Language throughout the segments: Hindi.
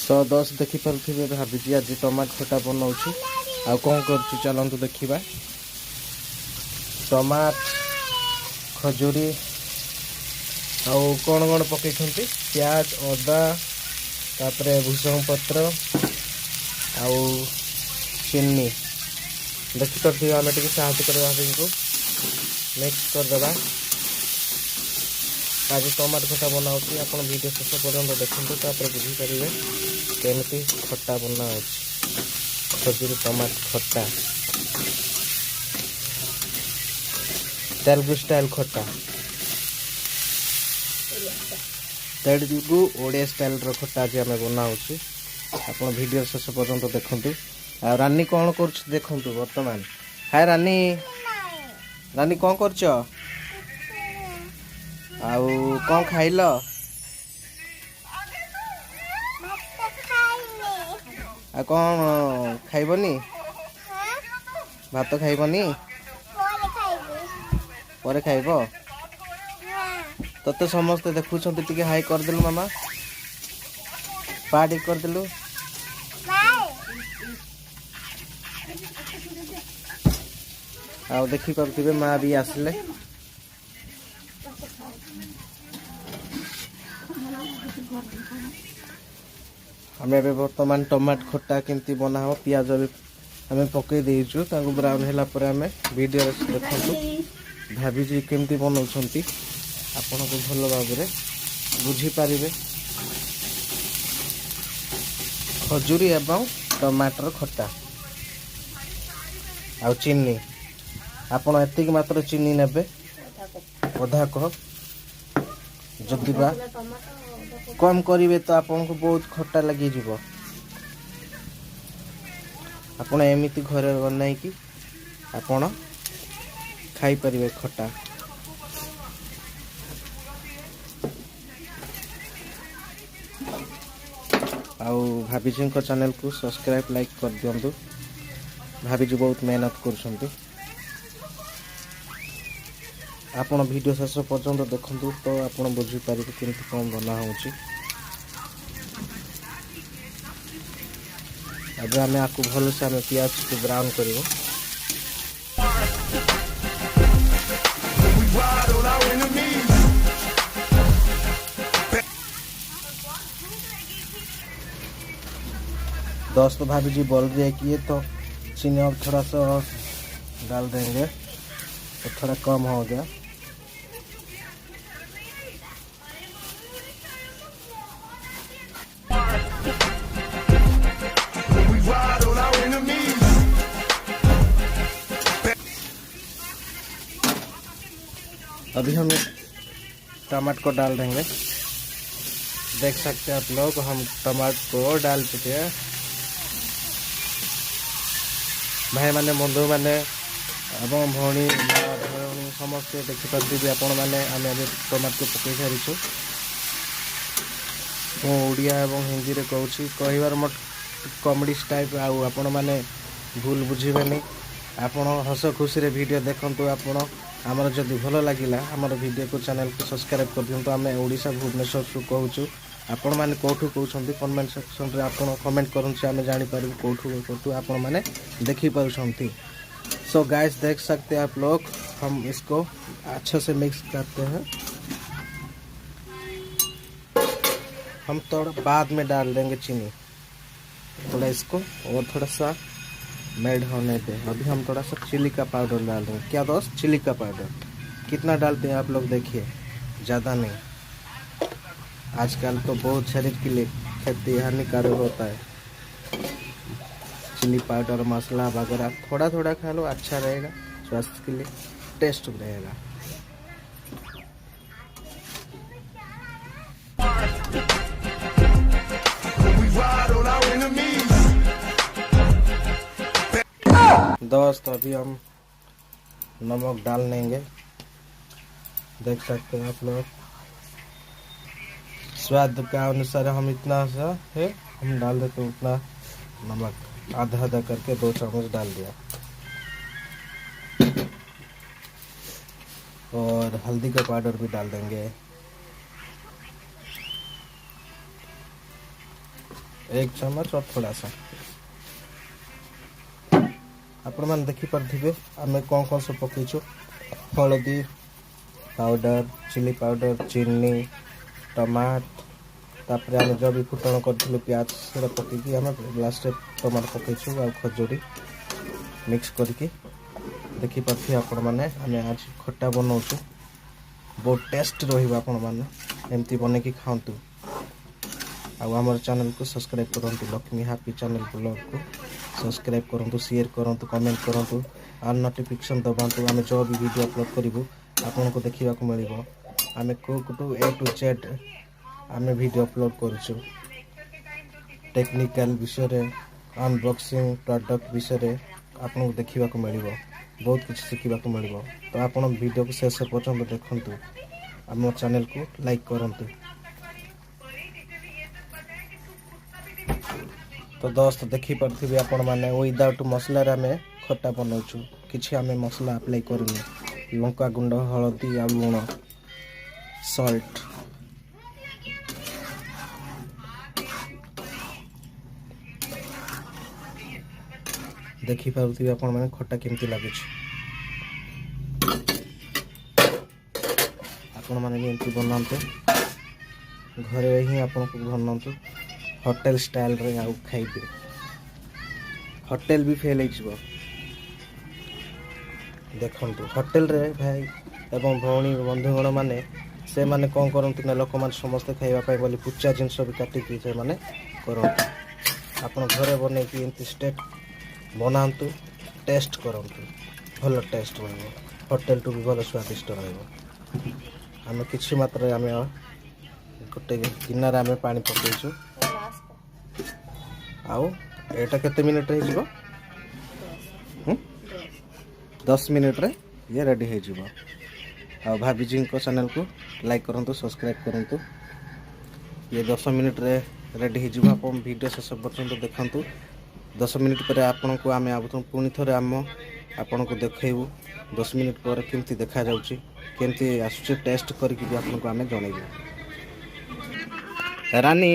सो दोस्त देखिपे भाभी आज टमाट खटा बनाऊँ आ कौन कर चलतु देखा टमाट खजूरी आउ कौन कौन पकई प्याज अदा तापर भूसंग पत्र आउ चीनी देखिपे आम टे साहय कर भाभी को मिक्स करदे। आज टमाट खटा बनाऊँ आप वीडियो शेष पर्यटन देखते तापर बुझीपारे केमती खट्टा बना खजूरी टमाट खट्टा तेलुगु स्टाइल खट्टा तेलुगु ओडिया स्टाइल खट्टा आज आम बनाऊँ आप वीडियो शेष पर्यटन देखते। आ रानी कौन कर देखु बर्तमान हाय रानी रानी कौन कर आउ कौन खाइल आ कौन खाइबनी भात खाइबनी पर खाइब तते समस्ते देखुं टी हाई करदेलु मामा पार्टी करदेलु आ देखी पारे माँ भी आसले आम बर्तमान टमाट खट्टा केमती बना हो पियाज भी आम पकई देचु ब्राउन है आम वीडियो देखु भाभी जी केमती बनाऊँ आपण को भल भाव बुझीपारे खजूरी एवं टमाटर खट्टा आ चीनी आपण एतिक मात्र चीनी नेबे अधा कप जदि बा कम करेंगे तो आपन को बहुत खट्टा लगी जीवो आपण एमिति घरे बनाई कि आपण खाई परिवे खट्टा। आउ भाभी जी को चैनल को सब्सक्राइब लाइक कर दियंतु भाभी जी बहुत मेहनत कर आपण वीडियो शेष पर्यंत देखु तो आपण बुझीपारे केमती कौन बना हो। अब आम आपको भल से आम पियाज को ब्राउन कर दोस्त भाभी जी बोल रही है कि ये तो चीनी अब थोड़ा सा डाल देंगे तो थोड़ा कम हो गया। अभी हम टमाटर को डाल देंगे। देख सकते हैं आप लोग हम टमाटर को डाल चुके हैं। भाई माने बंधु माने एवं भौणी भौणी समस्ते देखिपारे आपण मैंने आम टमाटर को पकई सारी ओडिया एवं हिंदी रे कहूँ कहबार मोट कॉमेडी टाइप आपण मैंने भूल बुझेनि आपण हस खुशी रे वीडियो देखंतु आपण आमर जदि भल लगिला आमर वीडियो को चैनल को सब्सक्राइब कर दियंतु। आम ओडिशा भुवनेश्वर रु कहूँ आपण मैंने कौटू कहते कमेंट सेक्शन रे आपण कमेंट करछे आम जानि पारबु कौटू कौटू आपण मैंने देखि पारुछंती। सो गाइस देख सकते हैं आप लोग हम इसको अच्छे से मिक्स करते हैं। हम थोड़ा बाद में डाल देंगे चीनी थोड़ा इसको और थोड़ा सा मेल्ट होने पे अभी हम थोड़ा सा चिली का पाउडर डाल देंगे। क्या दोस्त चिली का पाउडर कितना डालते हैं आप लोग देखिए ज़्यादा नहीं। आजकल तो बहुत शरीर के लिए क्षति हानिकारक होता है चिली पाउडर मसाला वगैरह थोड़ा थोड़ा खा लो अच्छा रहेगा स्वास्थ्य के लिए टेस्ट रहेगा। दोस्त अभी हम नमक डाल लेंगे। देख सकते हैं आप लोग स्वाद का अनुसार हम इतना सा है हम डाल देते हैं उतना नमक आधा आधा करके 2 चम्मच डाल दिया। और हल्दी का पाउडर भी डाल देंगे। एक चम्मच और थोड़ा सा आपण मैंने देखिपे आम कौन कौन सब पकईचु हलदी पाउडर चिली पाउडर चीनी टमाट तापर आम जो भी फुटण करूँ प्याज से पकईकि आम लास्ट टमाटो पकईचु आ खजूरी मिक्स करके देखिपे आपण मैंने आम आज खट्टा बनाऊँ बहुत टेस्ट रही एमती बन कि खातु आम चैनल को सब्सक्राइब करूँ लक्ष्मी हैप्पी चैनल ब्लॉग को सब्सक्राइब करूँ शेयर करूँ कमेंट करूँ और नोटिफिकेशन दबातु आम जो भी वीडियो अपलोड करूँ आपन को देखा मिल आम कुक टू ए टू जेड आम वीडियो अपलोड करूँ टेक्निकल विषय अनबॉक्सिंग प्रोडक्ट विषय आपन को देखा मिल बहुत कुछ शिखा मिल तो आप वीडियो को शेष पर्यटन देखु आम चैनल को लाइक करूँ तो दोस्त देखिपे आपण मैंने विदाउट मसला आम खट्टा बनाऊँ किसी आम मसला अप्लाई करूँ लंका गुंड हलदी आ लुण सल्ट देखिपे आपण मैंने खट्टा केमती लगुच आपण मैंने भी एमती बनाते घरे ही आपन को बनातु होटेल स्टाइल रे आउ खाइबे होटेल भी फेल हो देखंतु होटेल रे भाई एवं भौणी बंधुगण माने से माने कौन करती ना लोक मैंने समस्ते खाइबा बोली पुचा जिनस भी काटिकी से माने करंतु आपन घरे बने कि एमती स्टेट बनातु टेस्ट करंतु भल टेस्ट रहिबो होटेल टू भी भल स्वादिष्ट रहिबो आम किछि मात्रा आम गोटे गिनार आम पानी पकईचु आउ एटा केते मिनिट रे जीवो 10 मिनिट रे ये रेडी हो जीवो आ भाभी जी को चैनल को लाइक करंतु सब्सक्राइब करंतु ये 10 मिनिट रे रेडी हो जीवो आपण वीडियो शेष पर्यंत देखंतु 10 मिनिट पर आपन को आमे आबतु पुनी थरे आम आपन को देखैबु 10 मिनिट पर केमती देखा जाउची केमती आसुची टेस्ट करके भी आपन को आमे जणैबु रानी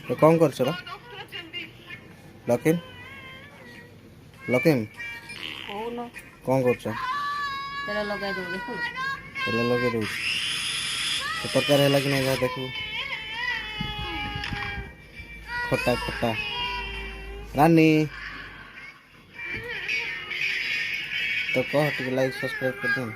तो कौन कर लकिन लकिन कौन कर लगे दो तरकारी है कि नहीं देखू खट्टा खट्टा रानी तो कह टिके लाइक सब्सक्राइब कर दें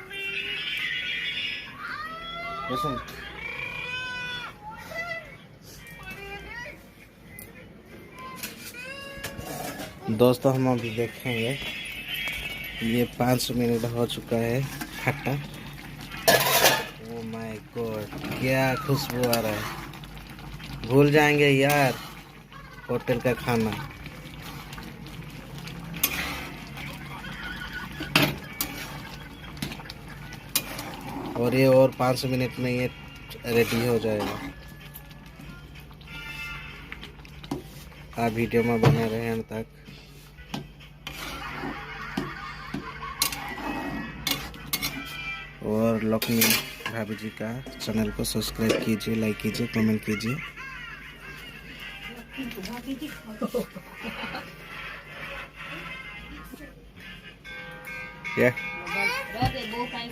दोस्तों हम अभी देखेंगे ये 5 मिनट हो चुका है खट्टा ओह माय गॉड क्या खुशबू आ रहा है भूल जाएंगे यार होटल का खाना और ये और 5 मिनट में ये रेडी हो जाएगा आप वीडियो में बने रहे अंत तक और लक्ष्मी भाभी जी का चैनल को सब्सक्राइब कीजिए लाइक कीजिए कमेंट कीजिए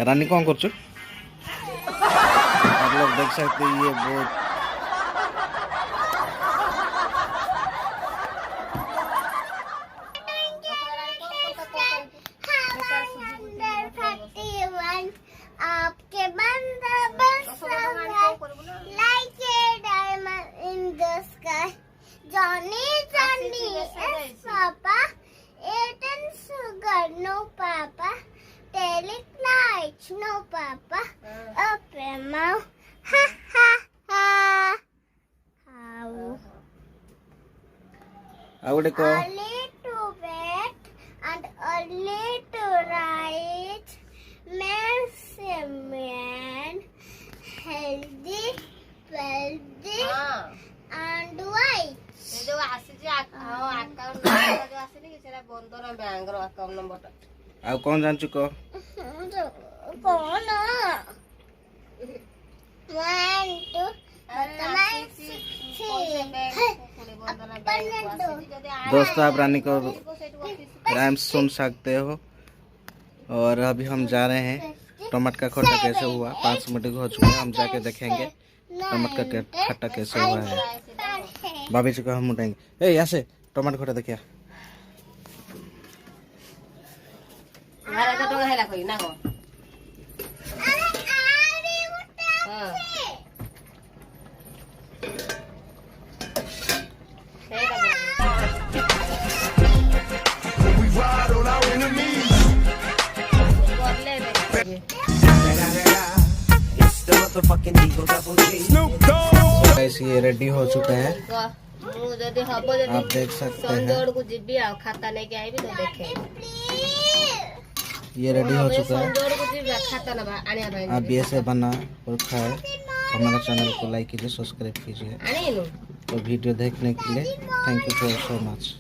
रानी कौन कर आप लोग देख सकते हैं ये बहुत आपके बंदा बस like a diamond in the sky Johnny Johnny is Papa eating sugar no Papa telling lights no Papa open mouth ha ha ha how आवड़े को early to bed and early to rise man healthy wealthy and wise जो आसी जे अकाउंट नंबर जो आसी नि सेरा बंदर बैंक रो अकाउंट नंबर आ कौन जान चुको कौन 1 2 दोस्तों आप रानी को राइम सुन सकते हो। और अभी हम जा रहे हैं टमाटर का खट्टा कैसे हुआ। 5 मिनट हो चुके हैं, हम जाके देखेंगे टमाटर का खट्टा कैसे हुआ है। भाभी जी को हम उठाएंगे। ए यहाँ से टमाटर खट्टा देखिए। गाइस ये रेडी हो चुका है, आप देख सकते हैं। को जीबी आ खाता नहीं के आईबी तो देखे ये रेडी हो चुका है। संजोड़ को जीबी खाता ना आने भाई आप भी ऐसे बना और खाए। हमारा चैनल को लाइक कीजिए, सब्सक्राइब कीजिए। आने नु तो वीडियो देखने के लिए थैंक यू सो मच।